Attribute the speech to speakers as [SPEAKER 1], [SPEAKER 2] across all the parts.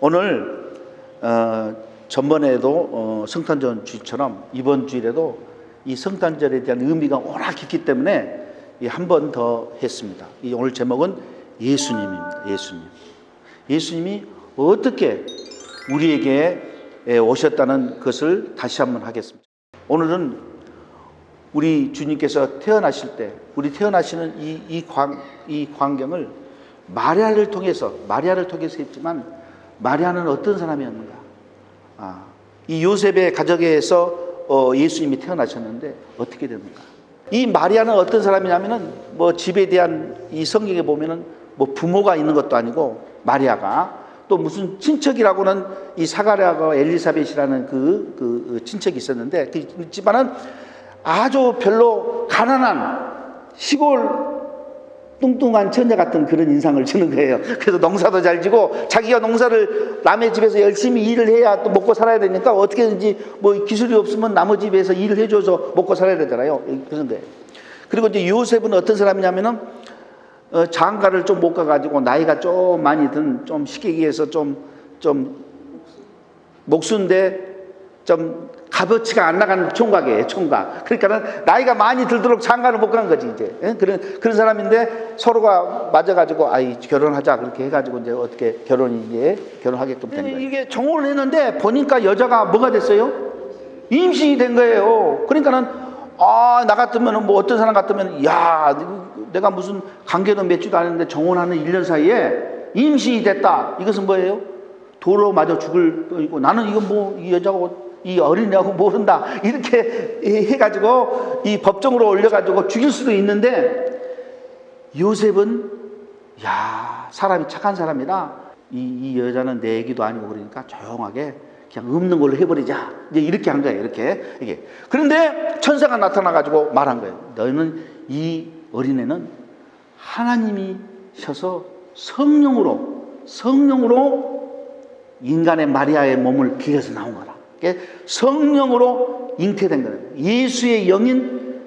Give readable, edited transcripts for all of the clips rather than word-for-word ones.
[SPEAKER 1] 오늘 전번에도 성탄절 주일처럼 이번 주일에도 이 성탄절에 대한 의미가 워낙 깊기 때문에 한 번 더 했습니다. 이 오늘 제목은 예수님입니다. 예수님이 어떻게 우리에게 오셨다는 것을 다시 한번 하겠습니다. 오늘은 우리 주님께서 태어나실 때, 우리 태어나시는 이 광경을 마리아를 통해서 했지만, 마리아는 어떤 사람이었는가? 이 요셉의 가정에서 예수님이 태어나셨는데 어떻게 됐는가? 이 마리아는 어떤 사람이냐면은 집에 대한 이 성경에 보면은 부모가 있는 것도 아니고, 마리아가 또 무슨 친척이라고는 이 사가랴와 엘리사벳이라는 그 친척이 있었는데, 그 집안은 아주 별로 가난한 시골 뚱뚱한 처녀 같은 그런 인상을 주는 거예요. 그래서 농사도 잘 지고, 자기가 농사를 남의 집에서 열심히 일을 해야 또 먹고 살아야 되니까 어떻게든지 기술이 없으면 남의 집에서 일을 해줘서 먹고 살아야 되잖아요. 그런 거예요. 그리고 이제 요셉은 어떤 사람이냐면은 장가를 좀 못 가가지고 나이가 좀 많이 든, 좀 쉽게 얘기해서 좀 목수인데 좀 값어치가 안 나가는 총각이에요, 총각. 그러니까는 나이가 많이 들도록 장가를 못 간 거지, 이제. 그런 사람인데 서로가 맞아가지고, 결혼하자. 그렇게 해가지고 이제 어떻게 결혼하게끔 된 거예요. 이게 정혼을 했는데 보니까 여자가 뭐가 됐어요? 임신이 된 거예요. 그러니까는, 나 같으면 어떤 사람 같으면, 내가 무슨 관계도 맺지도 않았는데 정혼하는 1년 사이에 임신이 됐다. 이것은 뭐예요? 도로 맞아 죽을 뻔이고, 나는 이건 이 여자하고 이 어린애하고 모른다. 이렇게 해가지고 이 법정으로 올려가지고 죽일 수도 있는데, 요셉은 사람이 착한 사람이라 이 여자는 내 애기도 아니고 그러니까 조용하게 그냥 없는 걸로 해버리자. 이제 이렇게 한 거예요. 이게. 그런데 천사가 나타나가지고 말한 거예요. 너는 이 어린애는 하나님이 셔서 성령으로 인간의 마리아의 몸을 빌려서 나온 거라. 성령으로 잉태된 거예요. 예수의 영인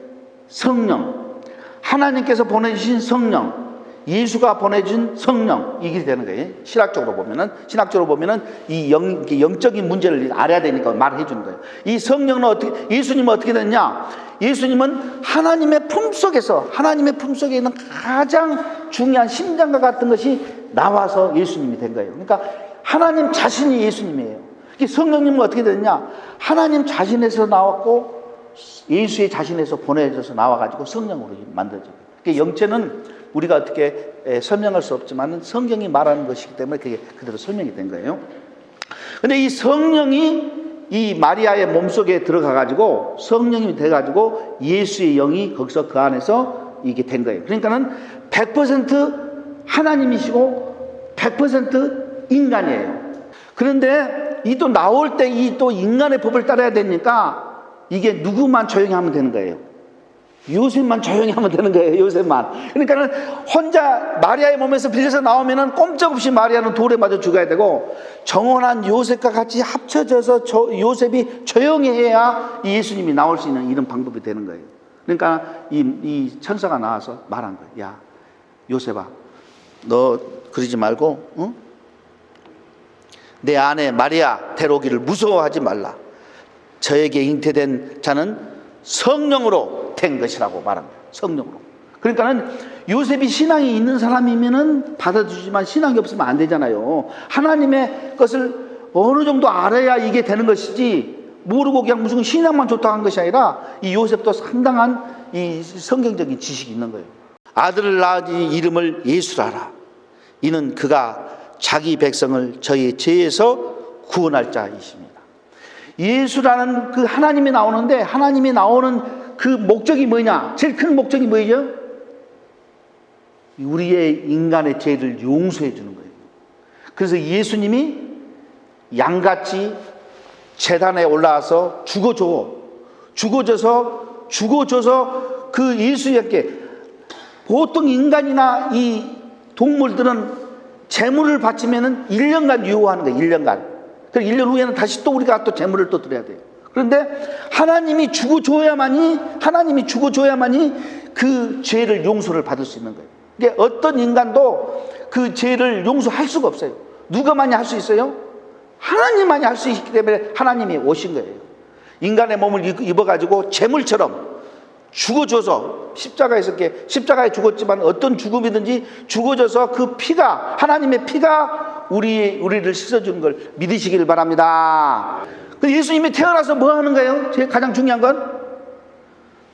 [SPEAKER 1] 성령, 하나님께서 보내주신 성령, 예수가 보내준 성령, 이게 되는 거예요. 신학적으로 보면은 이 영적인 문제를 알아야 되니까 말해 주는 거예요. 이 성령은 예수님은 어떻게 됐냐? 예수님은 하나님의 품속에 있는 가장 중요한 심장과 같은 것이 나와서 예수님이 된 거예요. 그러니까 하나님 자신이 예수님이에요. 성령님은 어떻게 됐냐? 하나님 자신에서 나왔고 예수의 자신에서 보내져서 나와가지고 성령으로 만들어져요. 영체는 우리가 어떻게 설명할 수 없지만 성경이 말하는 것이기 때문에 그게 그대로 설명이 된 거예요. 근데 이 성령이 이 마리아의 몸속에 들어가가지고 성령이 돼가지고 예수의 영이 거기서 그 안에서 이게 된 거예요. 그러니까는 100% 하나님이시고 100% 인간이에요. 그런데 이 또 나올 때 이 또 인간의 법을 따라야 되니까 이게 누구만 조용히 하면 되는 거예요? 요셉만 조용히 하면 되는 거예요. 요셉만. 그러니까는 혼자 마리아의 몸에서 빌려서 나오면은 꼼짝없이 마리아는 돌에 맞아 죽어야 되고, 정혼한 요셉과 같이 합쳐져서 요셉이 조용히 해야 예수님이 나올 수 있는 이런 방법이 되는 거예요. 그러니까 이 천사가 나와서 말한 거예요. 야, 요셉아, 너 그러지 말고, 응? 내 아내 마리아 데려오기를 무서워하지 말라. 저에게 잉태된 자는 성령으로 된 것이라고 말한 거예요. 성령으로. 그러니까는 요셉이 신앙이 있는 사람이면은 받아주지만 신앙이 없으면 안 되잖아요. 하나님의 것을 어느 정도 알아야 이게 되는 것이지, 모르고 그냥 무슨 신앙만 좋다고 한 것이 아니라 이 요셉도 상당한 이 성경적인 지식이 있는 거예요. 아들을 낳으니 이름을 예수라 하라. 이는 그가 자기 백성을 저희 죄에서 구원할 자이십니다. 예수라는 그 하나님이 나오는데, 하나님이 나오는 그 목적이 뭐냐? 제일 큰 목적이 뭐죠? 우리의 인간의 죄를 용서해 주는 거예요. 그래서 예수님이 양같이 제단에 올라와서 죽어줘서 그 예수님께, 보통 인간이나 이 동물들은 제물을 바치면은 1년간 유효하는 거예요. 1년간. 그 1년 후에는 다시 또 우리가 또 제물을 또 드려야 돼요. 그런데 하나님이 죽어줘야만이 그 죄를 용서를 받을 수 있는 거예요. 어떤 인간도 그 죄를 용서할 수가 없어요. 누가 많이 할 수 있어요? 하나님만이 할 수 있기 때문에 하나님이 오신 거예요. 인간의 몸을 입어가지고 제물처럼 죽어줘서 십자가에 죽었지만 어떤 죽음이든지 죽어져서 그 피가, 하나님의 피가 우리를 씻어주는 걸 믿으시길 바랍니다. 예수님이 태어나서 뭐 하는 거예요? 제일 가장 중요한 건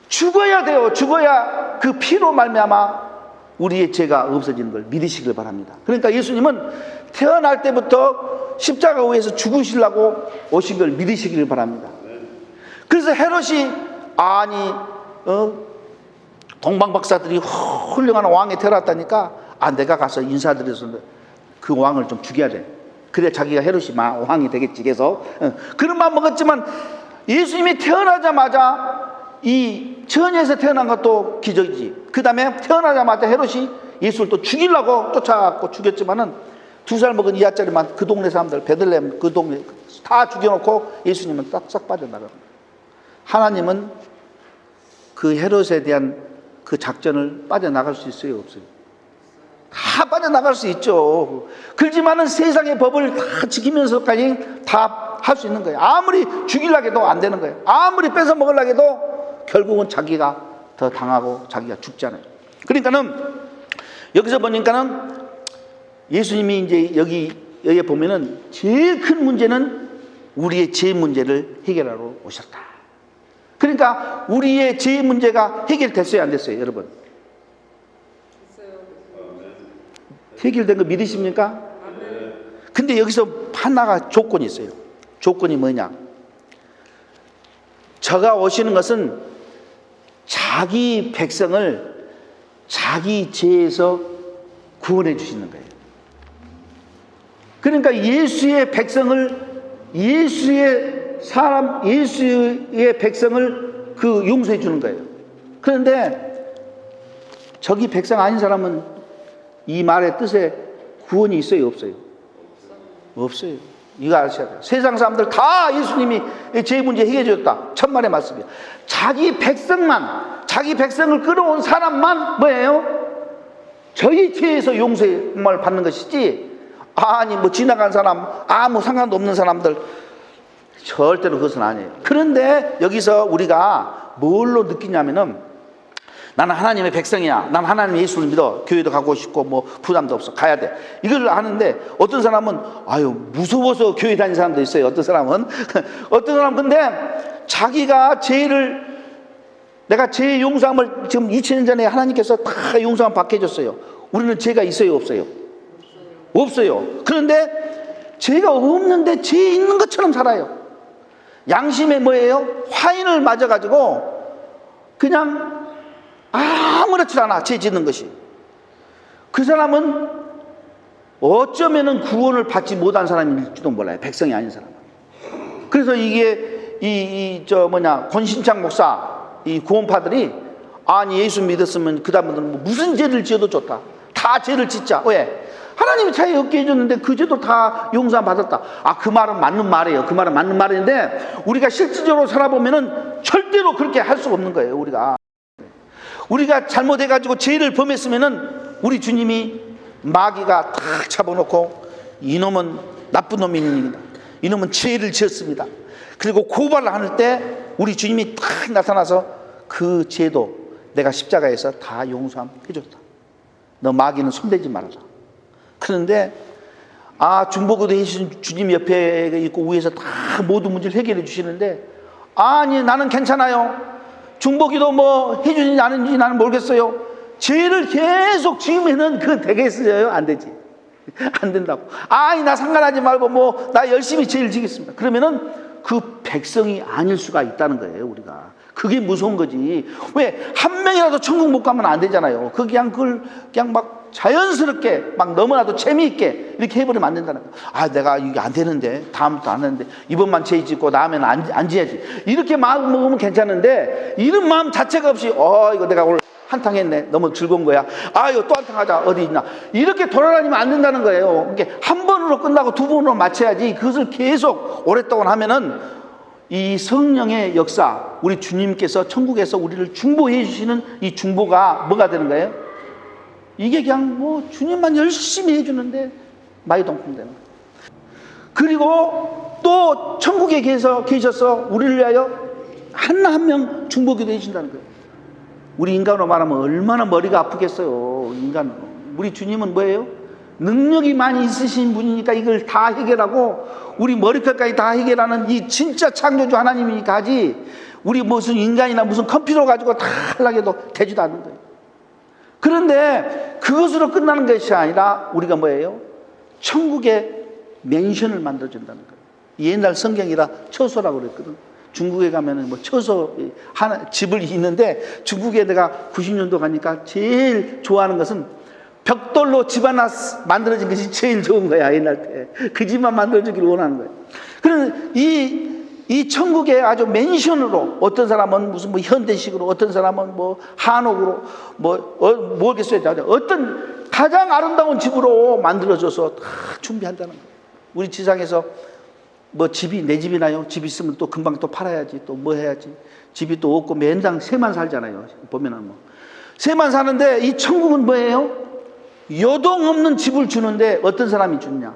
[SPEAKER 1] 죽어야 돼요. 죽어야 그 피로 말미암아 우리의 죄가 없어지는 걸 믿으시길 바랍니다. 그러니까 예수님은 태어날 때부터 십자가 위에서 죽으시려고 오신 걸 믿으시길 바랍니다. 그래서 헤롯이 동방 박사들이 훌륭한 왕에 태어났다니까 내가 가서 인사드려서 그 왕을 좀 죽여야 돼. 그래 자기가 헤롯이 왕이 되겠지. 그래서 그런 마음 먹었지만 예수님이 태어나자마자 이 처녀에서 태어난 것도 기적이지. 그 다음에 태어나자마자 헤롯이 예수를 또 죽이려고 쫓아갖고 죽였지만은 2살 먹은 이하짜리만 그 동네 사람들, 베들레헴 그 동네 다 죽여놓고 예수님은 싹 빠져나갑니다. 하나님은 그 헤롯에 대한 그 작전을 빠져나갈 수 있어요, 없어요? 다 빠져나갈 수 있죠. 그렇지만은 세상의 법을 다 지키면서까지 다 할 수 있는 거예요. 아무리 죽이려고 해도 안 되는 거예요. 아무리 뺏어 먹으려고 해도 결국은 자기가 더 당하고 자기가 죽잖아요. 그러니까는 여기서 보니까는 예수님이 이제 여기에 보면은 제일 큰 문제는 우리의 죄 문제를 해결하러 오셨다. 그러니까 우리의 죄 문제가 해결됐어요, 안 됐어요, 여러분? 해결된 거 믿으십니까? 근데 여기서 하나가 조건이 있어요. 조건이 뭐냐? 저가 오시는 것은 자기 백성을 자기 죄에서 구원해 주시는 거예요. 그러니까 예수의 백성을, 예수의 백성을 용서해 주는 거예요. 그런데 저기 백성 아닌 사람은 이 말의 뜻에 구원이 있어요, 없어요? 없어요. 이거 아셔야 돼요. 세상 사람들 다 예수님이 죄 문제 해결해 줬다. 천만의 말씀이에요. 자기 백성을 끌어온 사람만 뭐예요? 저희 죄에서 용서를 받는 것이지, 지나간 사람, 아무 상관도 없는 사람들 절대로 그것은 아니에요. 그런데 여기서 우리가 뭘로 느끼냐면은, 나는 하나님의 백성이야, 난 하나님 예수를 믿어, 교회도 가고 싶고 부담도 없어, 가야 돼, 이걸 하는데, 어떤 사람은 무서워서 교회 다니는 사람도 있어요. 어떤 사람은 근데 자기가 내가 죄 용서함을 지금 2000년 전에 하나님께서 다 용서함 받게 해줬어요. 우리는 죄가 있어요, 없어요? 없어요. 그런데 죄가 없는데 죄 있는 것처럼 살아요. 양심에 뭐예요? 화인을 맞아가지고 그냥 아무렇지도 않아, 죄 짓는 것이. 그 사람은 어쩌면은 구원을 받지 못한 사람일지도 몰라요. 백성이 아닌 사람은. 그래서 이게 권신창 목사, 이 구원파들이 예수 믿었으면 그 다음부터는 무슨 죄를 지어도 좋다, 다 죄를 짓자. 왜? 하나님이 차에 없게 해줬는데 그 죄도 다 용서 받았다. 그 말은 맞는 말이에요. 그 말은 맞는 말인데, 우리가 실질적으로 살아보면은 절대로 그렇게 할 수 없는 거예요. 우리가 잘못해가지고 죄를 범했으면은 우리 주님이 마귀가 탁 잡아놓고, 이놈은 나쁜 놈입니다, 이놈은 죄를 지었습니다, 그리고 고발을 할 때 우리 주님이 탁 나타나서 그 죄도 내가 십자가에서 다 용서해줬다, 너 마귀는 손대지 말아라. 그런데 중보기도 해주신 주님 옆에 있고 위에서 다 모든 문제를 해결해 주시는데, 나는 괜찮아요, 중보기도 해주는지 안 해주는지 나는 모르겠어요, 죄를 계속 지으면은 그건 되겠어요? 안 되지. 안 된다고. 나 상관하지 말고 나 열심히 죄를 지겠습니다. 그러면은 그 백성이 아닐 수가 있다는 거예요, 우리가. 그게 무서운 거지. 왜? 한 명이라도 천국 못 가면 안 되잖아요. 그냥 막 자연스럽게 너무나도 재미있게 이렇게 해버리면 안 된다는 거예요. 내가 이게 안 되는데, 다음부터 안 하는데, 이번만 죄 짓고 다음에는 안 지야지, 이렇게 마음 먹으면 괜찮은데, 이런 마음 자체가 없이 이거 내가 오늘 한탕 했네, 너무 즐거운 거야, 이거 또 한탕 하자, 어디 있나, 이렇게 돌아다니면 안 된다는 거예요. 이게 한 번으로 끝나고 두 번으로 마쳐야지, 그것을 계속 오랫동안 하면은 이 성령의 역사, 우리 주님께서 천국에서 우리를 중보해 주시는 이 중보가 뭐가 되는 거예요? 이게 그냥 주님만 열심히 해주는데 마이동풍 되는 거예요. 그리고 또 천국에 계셔서 우리를 위하여 하나 한 명 중보기도 해주신다는 거예요. 우리 인간으로 말하면 얼마나 머리가 아프겠어요. 인간으로. 우리 주님은 뭐예요? 능력이 많이 있으신 분이니까 이걸 다 해결하고 우리 머리끝까지 다 해결하는 이 진짜 창조주 하나님이니까 하지, 우리 무슨 인간이나 무슨 컴퓨터 가지고 다 하려고 해도 되지도 않는 거예요. 그런데 그것으로 끝나는 것이 아니라 우리가 뭐예요? 천국의 맨션을 만들어준다는 거예요. 옛날 성경이라 처소라고 그랬거든. 중국에 가면은 뭐 처소 하나 집을 있는데, 중국에 내가 90년도 가니까 제일 좋아하는 것은 벽돌로 집 하나 만들어진 것이 제일 좋은 거야. 옛날 때 그 집만 만들어주기를 원하는 거예요. 그래서 이 천국의 아주 맨션으로, 어떤 사람은 무슨 뭐 현대식으로, 어떤 사람은 뭐 한옥으로, 뭐겠어요. 어떤 가장 아름다운 집으로 만들어줘서 다 준비한다는 거예요. 우리 지상에서 뭐 집이, 내 집이나요? 집 있으면 또 금방 또 팔아야지, 또 뭐 해야지. 집이 또 없고 맨당 새만 살잖아요. 보면은 뭐 새만 사는데, 이 천국은 뭐예요? 요동 없는 집을 주는데 어떤 사람이 주냐?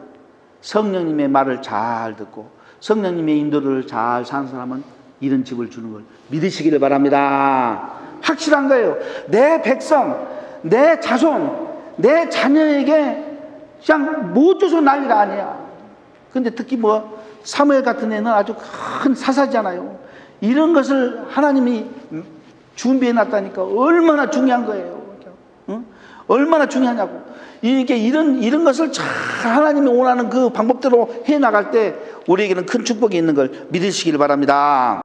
[SPEAKER 1] 성령님의 말을 잘 듣고 성령님의 인도를 잘 사는 사람은 이런 집을 주는 걸 믿으시기를 바랍니다. 확실한 거예요. 내 백성, 내 자손, 내 자녀에게 그냥 못 줘서 난리가 아니야. 근데 특히 뭐 사무엘 같은 애는 아주 큰 사사잖아요. 이런 것을 하나님이 준비해 놨다니까 얼마나 중요한 거예요. 응? 얼마나 중요하냐고. 이게 이런 것을 잘 하나님이 원하는 그 방법대로 해 나갈 때 우리에게는 큰 축복이 있는 걸 믿으시길 바랍니다.